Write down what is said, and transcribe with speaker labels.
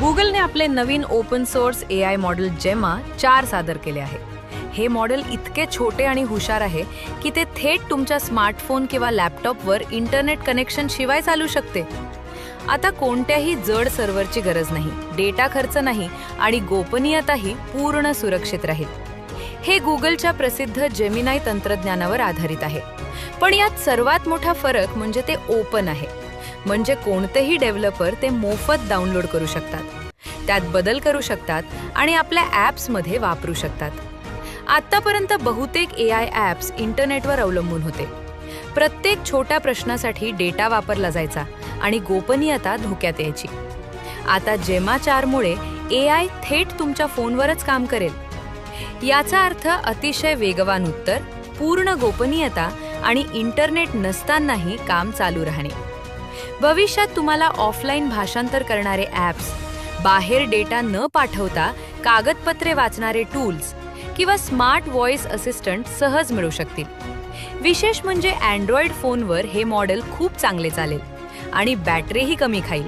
Speaker 1: गुगलने आपले नवीन open source AI model जेमा 4 सादर केले आहे. हे मॉडेल इतके छोटे आणि हुशार आहे की ते थेट तुमच्या स्मार्टफोन किंवा लॅपटॉपवर इंटरनेट कनेक्शन शिवाय चालू शकते. आता कोणत्याही जड सर्व्हरची गरज नाही, डेटा खर्च नाही आणि गोपनीयताही पूर्ण सुरक्षित राहील. हे गुगलच्या प्रसिद्ध जेमिनाई तंत्रज्ञानावर आधारित आहे. पण यात सर्वात मोठा फरक म्हणजे ते ओपन आहे. म्हणजे कोणतेही डेव्हलपर ते मोफत डाउनलोड करू शकतात, त्यात बदल करू शकतात आणि आपल्या ॲप्समध्ये वापरू शकतात. आत्तापर्यंत बहुतेक AI ॲप्स इंटरनेटवर अवलंबून होते. प्रत्येक छोट्या प्रश्नासाठी डेटा वापरला जायचा आणि गोपनीयता धोक्यात यायची. आता जेमा 4 मुळे AI थेट तुमच्या फोनवरच काम करेल. याचा अर्थ अतिशय वेगवान उत्तर, पूर्ण गोपनीयता आणि इंटरनेट नसतानाही काम चालू राहणे. भविष्यात तुम्हाला ऑफलाईन भाषांतर करणारे ॲप्स, बाहेर डेटा न पाठवता कागदपत्रे वाचणारे टूल्स किंवा स्मार्ट व्हॉइस असिस्टंट सहज मिळू शकतील. विशेष म्हणजे अँड्रॉइड फोनवर हे मॉडेल खूप चांगले चालेल आणि बॅटरीही कमी खाईल.